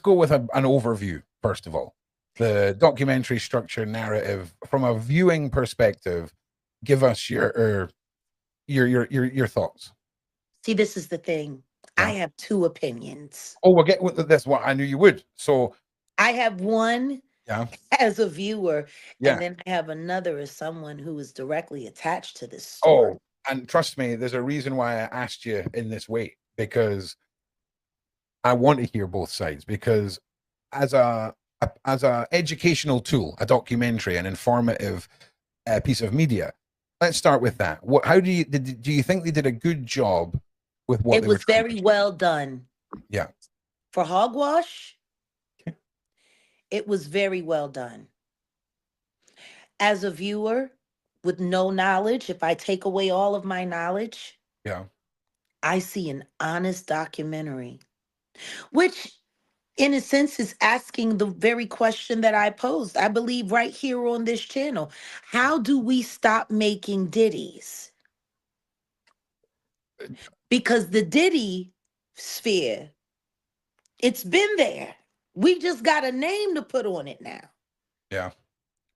go with an overview first of all. The documentary structure, narrative, from a viewing perspective. Give us your thoughts. See, this is the thing. I Yeah. have two opinions. Oh, we'll get with this one. I knew you would. So I have one yeah, as a viewer, yeah. and then I have another as someone who is directly attached to this story. Oh, and trust me, there's a reason why I asked you in this way, because I want to hear both sides. Because as a educational tool, a documentary, an informative piece of media. Let's start with that. What? How do you think they did a good job with what It they were was trying to very do? well done. Yeah. For hogwash, Okay. it was very well done. As a viewer with no knowledge, if I take away all of my knowledge, Yeah. I see an honest documentary, which in a sense is asking the very question that I posed, I believe, right here on this channel. How do we stop making ditties? Because the Diddy sphere, it's been there. We just got a name to put on it now, Yeah.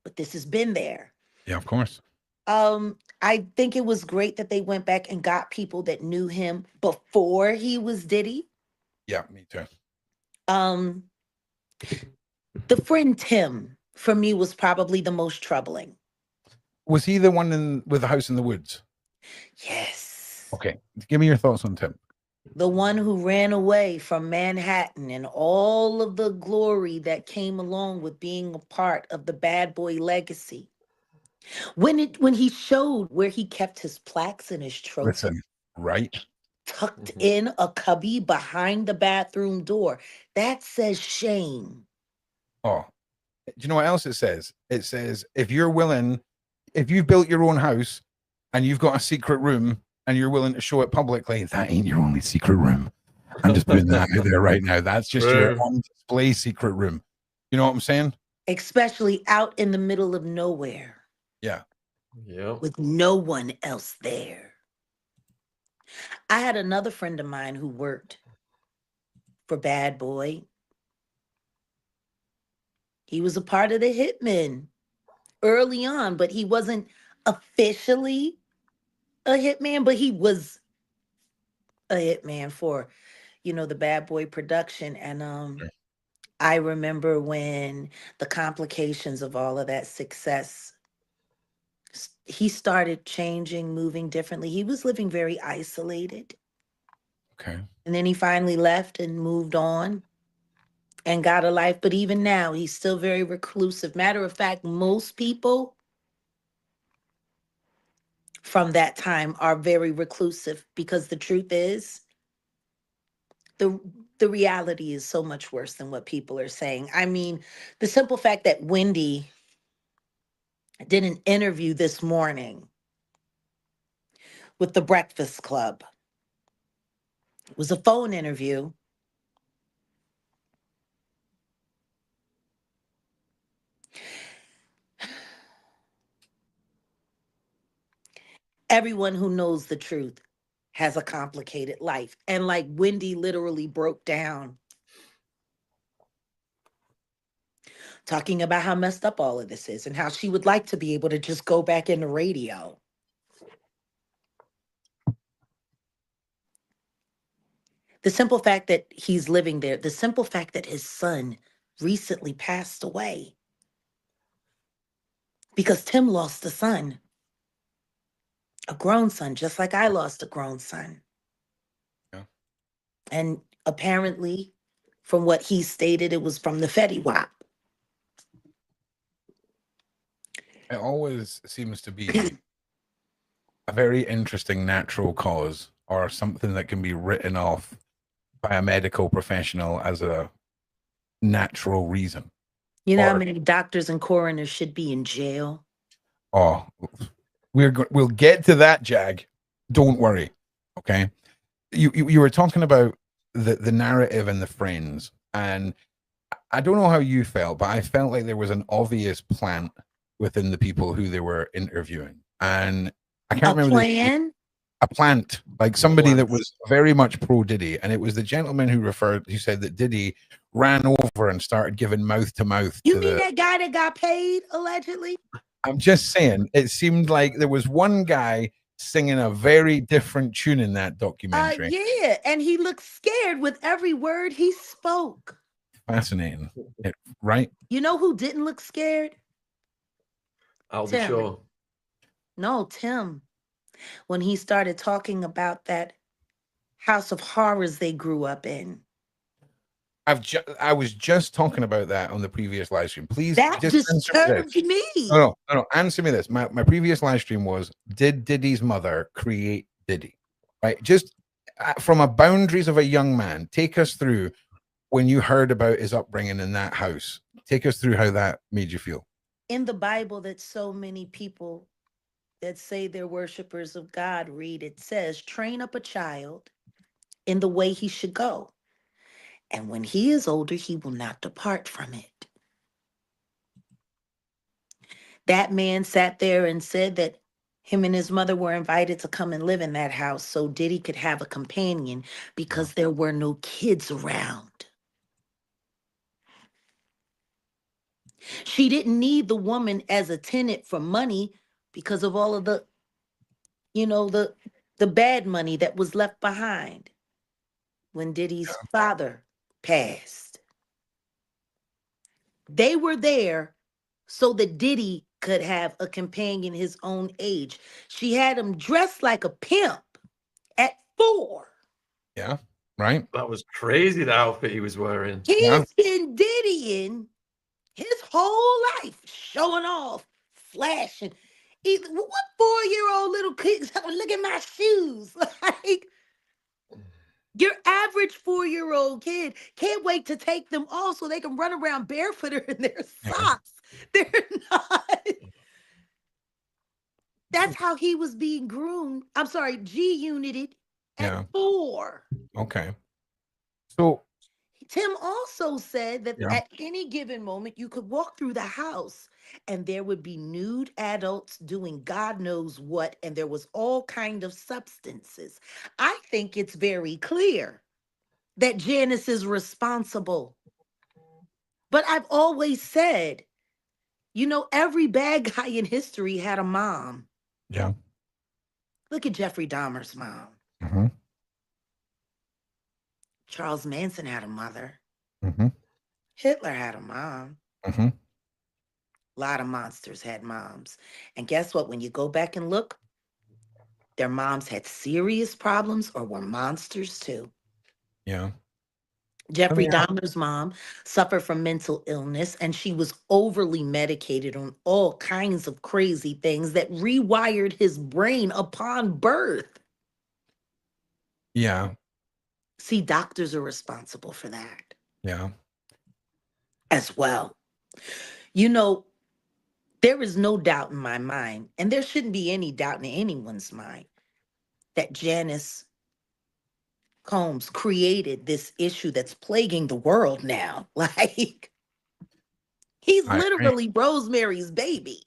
but this has been there. Yeah. Of course. I think it was great that they went back and got people that knew him before he was Diddy. Yeah. Me too. Um, the friend Tim for me was probably the most troubling. Was he the one in with the house in the woods? Yes. Okay. Give me your thoughts on Tim. The one who ran away from Manhattan and all of the glory that came along with being a part of the bad boy legacy. When he showed where he kept his plaques and his trophies Listen, right? tucked Mhm. in a cubby behind the bathroom door, that says shame. Oh, do you know what else it says? It says if you're willing, if you've built your own house and you've got a secret room and you're willing to show it publicly, that ain't your only secret room. I'm just putting that out there right now. That's just your True. on display secret room. You know what I'm saying? Especially out in the middle of nowhere Yeah. Yep. with no one else there. I had another friend of mine who worked for Bad Boy. He was a part of the Hitmen early on, but he wasn't officially a hitman, but he was a hitman for, the Bad Boy production. And I remember when the complications of all of that success, he started changing, moving differently. He was living very isolated. Okay. And then he finally left and moved on and got a life. But even now, he's still very reclusive. Matter of fact, most people from that time are very reclusive because the truth is, the the reality is so much worse than what people are saying. I mean, the simple fact that Wendy did an interview this morning with the Breakfast Club. It was a phone interview. Everyone who knows the truth has a complicated life. And like Wendy literally broke down talking about how messed up all of this is and how she would like to be able to just go back into radio. The simple fact that he's living there, the simple fact that his son recently passed away because Tim lost a son, a grown son, just like I lost a grown son. Yeah. And apparently, from what he stated, it was from the Fetty Wap. It always seems to be a very interesting natural cause or something that can be written off by a medical professional as a natural reason. You know how Or many doctors and coroners should be in jail? oh, we'll get to that, Jag. Don't worry. Okay. You were talking about the narrative and the friends, and I don't know how you felt, but I felt like there was an obvious plant within the people who they were interviewing, and I can't A remember the plan? a plant, like A somebody that plant. was very much pro Diddy, and it was the gentleman who said that Diddy ran over and started giving mouth to mouth You to mean the. that guy that got paid allegedly? I'm just saying, it seemed like there was one guy singing a very different tune in that documentary. Yeah, and he looked scared with every word he spoke. Fascinating, right? You know who didn't look scared? I'll be Tim. sure. No, Tim. When he started talking about that house of horrors they grew up in. I was just talking about that on the previous live stream. Please That just answer me this. disturbed me. No. Answer me this. My previous live stream was: did Diddy's mother create Diddy? Right. Just from a boundaries of a young man, take us through when you heard about his upbringing in that house. Take us through how that made you feel. In the Bible that so many people that say they're worshipers of God read, it says, train up a child in the way he should go. And when he is older, he will not depart from it. That man sat there and said that him and his mother were invited to come and live in that house so Diddy could have a companion because there were no kids around. She didn't need the woman as a tenant for money because of all of the, the bad money that was left behind when Diddy's father passed. They were there so that Diddy could have a companion his own age. She had him dressed like a pimp at 4. Yeah. Right. That was crazy, the outfit he was wearing. He's been Diddying his whole life, showing off, flashing. What 4-year-old little kids look at my shoes? Like, your average 4-year-old kid can't wait to take them off so they can run around barefooted in their socks. They're not. That's how he was being groomed. I'm sorry, G-united at 4. Okay. So Tim also said that at any given moment, you could walk through the house and there would be nude adults doing God knows what, and there was all kind of substances. I think it's very clear that Janice is responsible. But I've always said, every bad guy in history had a mom. Yeah. Look at Jeffrey Dahmer's mom. Mm-hmm. Charles Manson had a mother. Mm-hmm. Hitler had a mom. Mm-hmm. A lot of monsters had moms. And guess what? When you go back and look, their moms had serious problems or were monsters too. Yeah. Jeffrey Dahmer's mom suffered from mental illness, and she was overly medicated on all kinds of crazy things that rewired his brain upon birth. Yeah. See, doctors are responsible for that. Yeah. As well. There is no doubt in my mind, and there shouldn't be any doubt in anyone's mind, that Janice Combs created this issue that's plaguing the world now. Like, he's literally Rosemary's baby.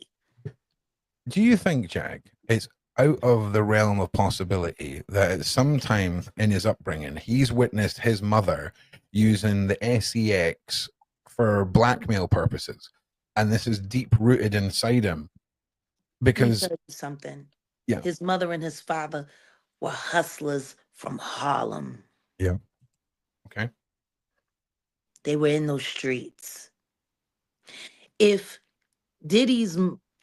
Do you think, Jack, it's out of the realm of possibility that at some time in his upbringing, he's witnessed his mother using the sex for blackmail purposes, and this is deep rooted inside him? Because let me tell you something. Yeah. His mother and his father were hustlers from Harlem. Yeah. Okay. They were in those streets. If Diddy's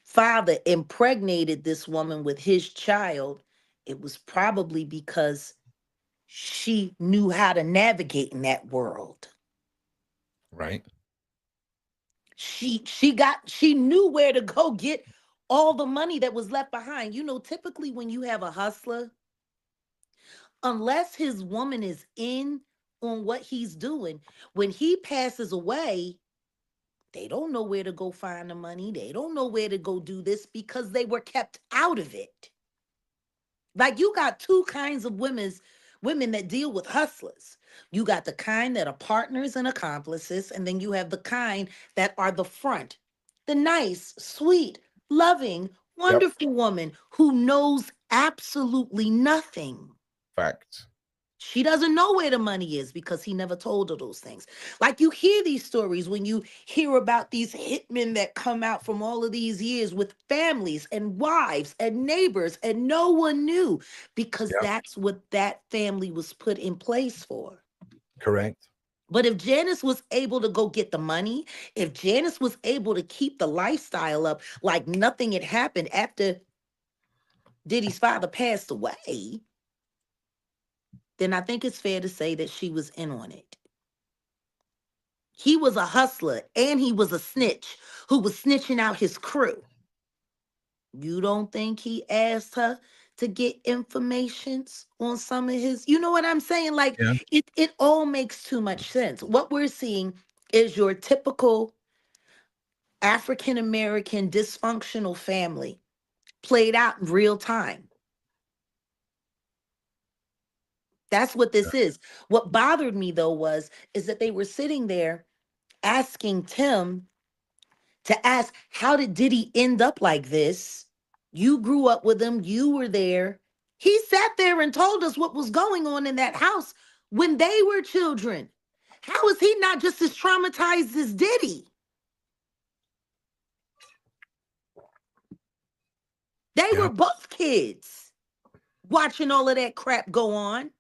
father impregnated this woman with his child, it was probably because she knew how to navigate in that world. Right. She knew where to go get all the money that was left behind. Typically when you have a hustler, unless his woman is in on what he's doing, when he passes away, they don't know where to go find the money. They don't know where to go do this because they were kept out of it. Like, you got two kinds of women that deal with hustlers. You got the kind that are partners and accomplices, and then you have the kind that are the front, the nice, sweet, loving, Wonderful woman who knows absolutely nothing. Facts. She doesn't know where the money is because he never told her those things. Like you hear these stories when you hear about these hitmen that come out from all of these years with families and wives and neighbors, and no one knew because Yeah. that's what that family was put in place for. Correct. But if Janice was able to go get the money, if Janice was able to keep the lifestyle up like nothing had happened after Diddy's father passed away, then I think it's fair to say that she was in on it. He was a hustler and he was a snitch who was snitching out his crew. You don't think he asked her to get informations on some of his, you know what I'm saying? Like Yeah. it all makes too much sense. What we're seeing is your typical African American dysfunctional family played out in real time. That's what this is. What bothered me though is that they were sitting there asking Tim to ask, how did Diddy end up like this? You grew up with him, you were there. He sat there and told us what was going on in that house when they were children. How is he not just as traumatized as Diddy? They Yeah. were both kids watching all of that crap go on.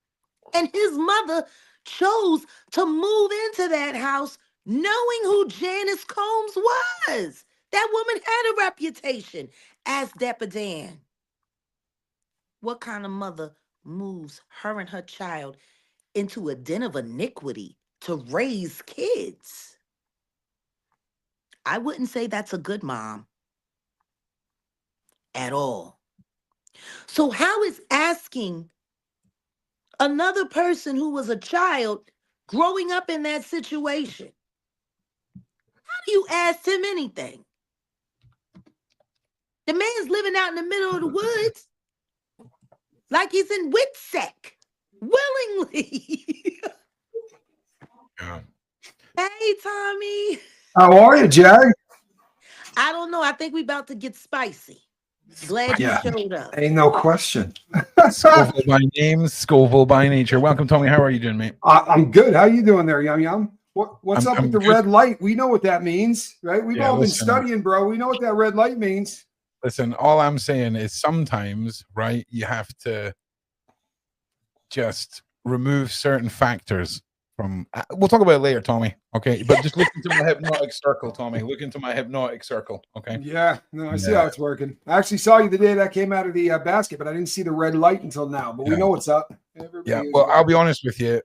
And his mother chose to move into that house knowing who Janice Combs was. That woman had a reputation as Dapper Dan. What kind of mother moves her and her child into a den of iniquity to raise kids? I wouldn't say that's a good mom at all. So, how is asking another person who was a child growing up in that situation? How do you ask him anything? The man's living out in the middle of the woods like he's in Witsec willingly. Yeah. Hey, Tommy. How are you, Jag? I don't know. I think we about to get spicy. Glad you Yeah. showed up. Ain't no question. Scoville by name, Scoville by nature. Welcome, Tommy. How are you doing, mate? I'm good. How you doing there, Yum Yum? What's up I'm with the good. red light? We know what that means, right? We've Yeah, all been listen. studying, bro. We know what that red light means. Listen, all I'm saying is sometimes, right, you have to just remove certain factors from. We'll talk about it later, Tommy. Okay, but just look into my hypnotic circle, Tommy. Look into my hypnotic circle. Okay. Yeah, no, I see Yeah. how it's working. I actually saw you the day that came out of the basket, but I didn't see the red light until now. But we Yeah. know what's up. Everybody Yeah. is Well, I'll right. be honest with you.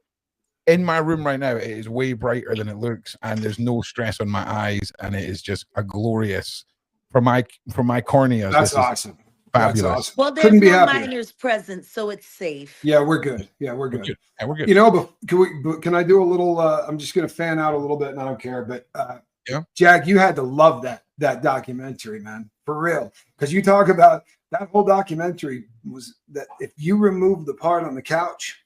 In my room right now, it is way brighter than it looks, and there's no stress on my eyes, and it is just a glorious for my corneas. That's This is awesome. That's fabulous. awesome. Well, there's Couldn't be no happier. minors present, so it's safe. Yeah, we're good. Yeah, we're We're good. good. Yeah, we're good. You know, but can I do a little? I'm just gonna fan out a little bit, and I don't care. But Yeah. Jag, you had to love that documentary, man, for real. Because you talk about that whole documentary was that if you remove the part on the couch,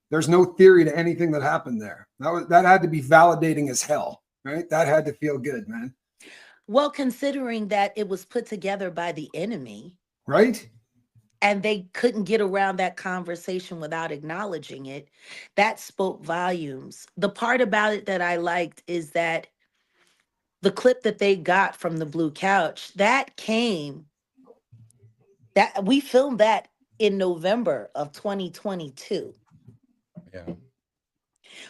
there's no theory to anything that happened there. That had to be validating as hell, right? That had to feel good, man. Well, considering that it was put together by the enemy Right? and they couldn't get around that conversation without acknowledging it, that spoke volumes. The part about it that I liked is that the clip that they got from the blue couch, that we filmed that in November of 2022. Yeah.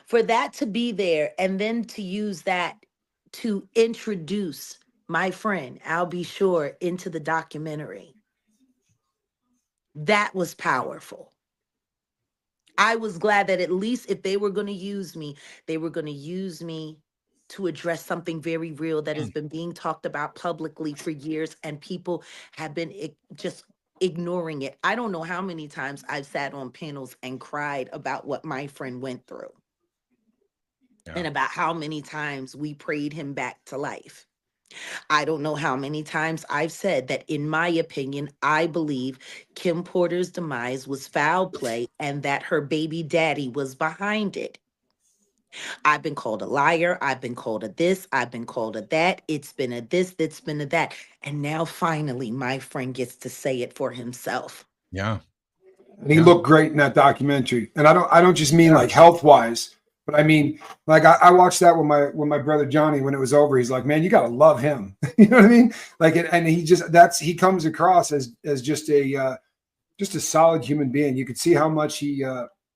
For that to be there and then to use that to introduce my friend I'll Be Sure into the documentary, that was powerful. I was glad that at least if they were going to use me, they were going to use me to address something very real that has been being talked about publicly for years, and people have been just ignoring it. I don't know how many times I've sat on panels and cried about what my friend went through. Yeah. And about how many times we prayed him back to life. I don't know how many times I've said that, in my opinion, I believe Kim Porter's demise was foul play and that her baby daddy was behind it. I've been called a liar. I've been called a this. I've been called a that. It's been a this. It's been a that. And now finally, my friend gets to say it for himself. Yeah. And he Yeah. looked great in that documentary. And I don't just mean Yeah. like health wise, but I mean like I watched that with my brother Johnny when it was over. He's like, man, you gotta love him. You know what I mean? Like, and he comes across as just a solid human being. You could see how much he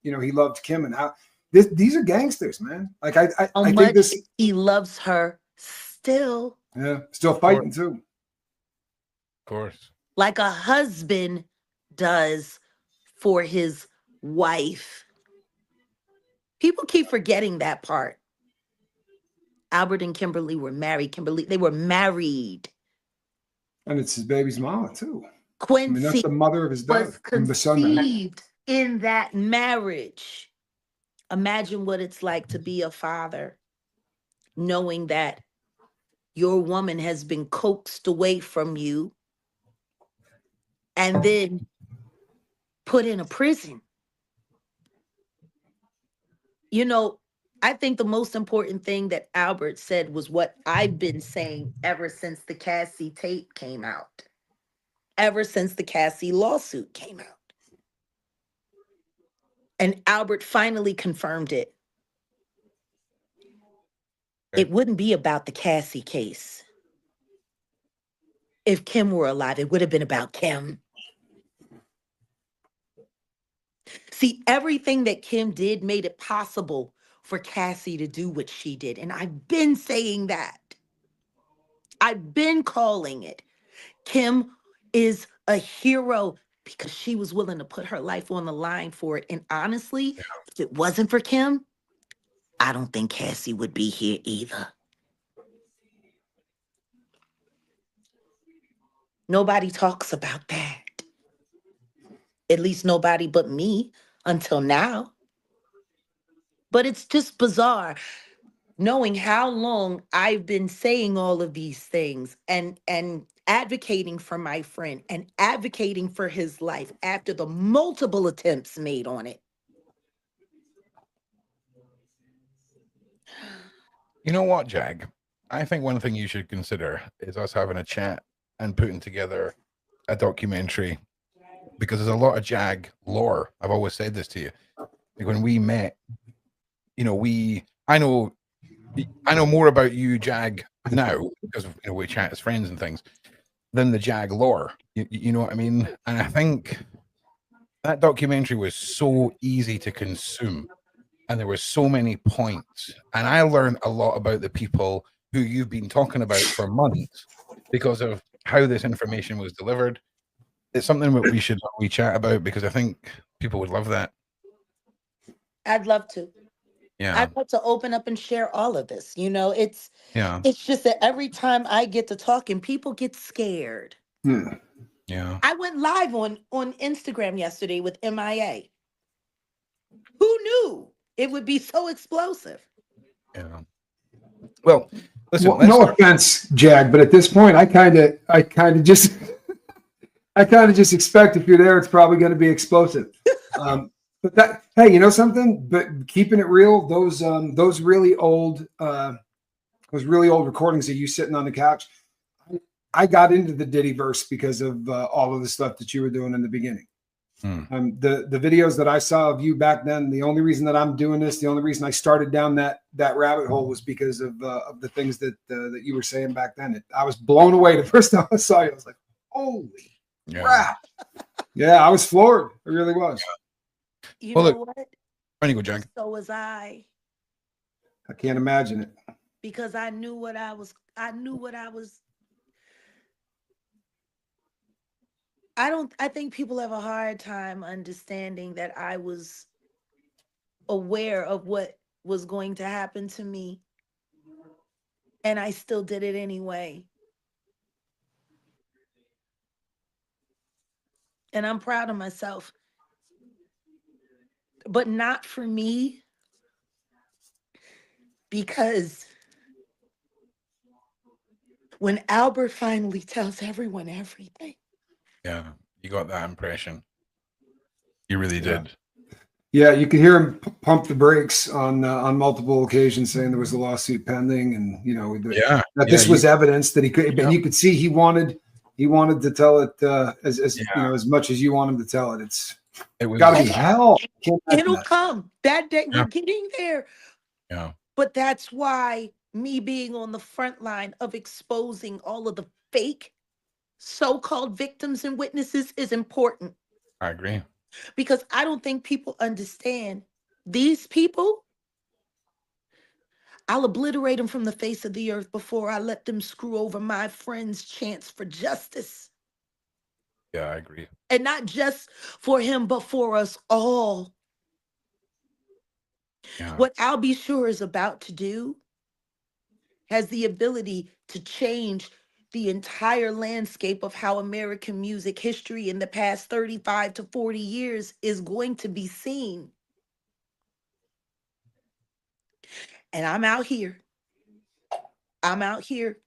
he loved Kim and how these are gangsters, man. Like How I think much this, he loves her still, yeah, still fighting too. Of course. like a husband does for his wife. People keep forgetting that part. Albert and Kimberly were married. They were married. And it's his baby's mama too. I mean, that's Quincy the mother of his dad, was the son. That, conceived in that marriage. Imagine what it's like to be a father, knowing that your woman has been coaxed away from you and then put in a prison. You know, I think the most important thing that Albert said was what I've been saying ever since the Cassie tape came out, ever since the Cassie lawsuit came out. And Albert finally confirmed it. It wouldn't be about the Cassie case. If Kim were alive, it would have been about Kim. See, everything that Kim did made it possible for Cassie to do what she did. And I've been saying that. I've been calling it. Kim is a hero because she was willing to put her life on the line for it. And honestly, if it wasn't for Kim, I don't think Cassie would be here either. Nobody talks about that. At least nobody but me until now. But it's just bizarre knowing how long I've been saying all of these things and advocating for my friend and advocating for his life after the multiple attempts made on it. You know what, Jag? I think one thing you should consider is us having a chat and putting together a documentary, because there's a lot of Jag lore. I've always said this to you. Like when we met, I know more about you, Jag, now because we chat as friends and things than the Jag lore. You know what I mean? And I think that documentary was so easy to consume, and there were so many points, and I learned a lot about the people who you've been talking about for months because of how this information was delivered. It's something that we chat about because I think people would love that. I'd love to. Yeah. I'd love to open up and share all of this. It's Yeah. just that every time I get to talking, people get scared. Yeah. I went live on Instagram yesterday with MIA. Who knew it would be so explosive? Yeah. Well, listen. no offense, Jag, but at this point, I kind of just expect if you're there, it's probably going to be explosive. But that, hey, you know something? But keeping it real, those really old recordings of you sitting on the couch, I got into the Diddy verse because of all of the stuff that you were doing in the beginning. The videos that I saw of you back then, the only reason that I'm doing this, the only reason I started down that rabbit hole was because of the things that you were saying back then. I was blown away the first time I saw you. I was like, holy crap. Yeah, I was floored. It really was. You know what? Funny go, Jag. So was I. I can't imagine it. Because I knew what I was. I think people have a hard time understanding that I was aware of what was going to happen to me. And I still did it anyway. And I'm proud of myself. But not for me. Because when Albert finally tells everyone everything. Yeah, you got that impression. You really did. Yeah, you could hear him pump the brakes on multiple occasions, saying there was a lawsuit pending, and that this was evidence that he could. And you could see he wanted to tell it as much as you want him to tell it. It was got to be hell. It'll come that day. We're getting there. Yeah. But that's why me being on the front line of exposing all of the fake so-called victims and witnesses is important. I agree. Because I don't think people understand these people. I'll obliterate them from the face of the earth before I let them screw over my friend's chance for justice. Yeah, I agree. And not just for him, but for us all. Yeah. What I'll be sure is about to do has the ability to change the entire landscape of how American music history in the past 35 to 40 years is going to be seen. And I'm out here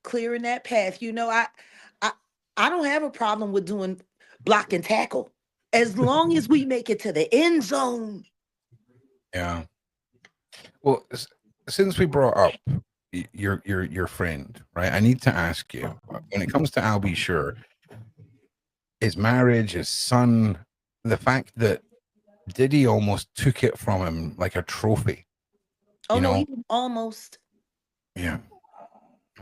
clearing that path. I don't have a problem with doing block and tackle as long as we make it to the end zone. Yeah. Well, since we brought up your friend, right? I need to ask you, when it comes to I'll Be Sure, his marriage, his son, the fact that Diddy almost took it from him like a trophy. Oh no, even almost. Yeah.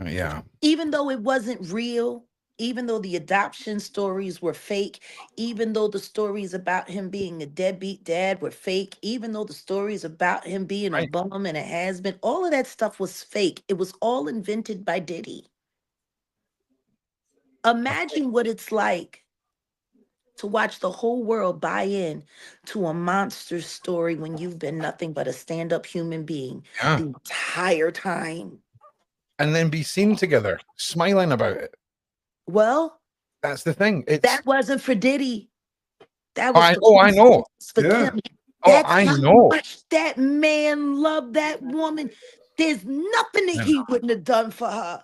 Yeah. Even though it wasn't real, even though the adoption stories were fake, even though the stories about him being a deadbeat dad were fake, even though the stories about him being a bum and a has-been, all of that stuff was fake. It was all invented by Diddy. Imagine what it's like to watch the whole world buy in to a monster story when you've been nothing but a stand-up human being the entire time. And then be seen together, smiling about it. Well, that's the thing. That wasn't for Diddy. That was I know. For Kim. I know. Much that man loved that woman. There's nothing that he wouldn't have done for her.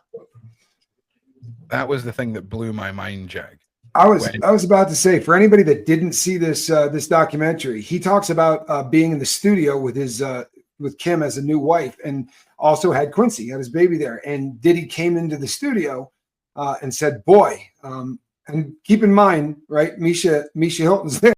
That was the thing that blew my mind, Jag. I was about to say, for anybody that didn't see this this documentary, he talks about being in the studio with his with Kim as a new wife, and also had Quincy, had his baby there. And Diddy came into the studio and said, "Boy," and keep in mind, right? Misha Hilton's there.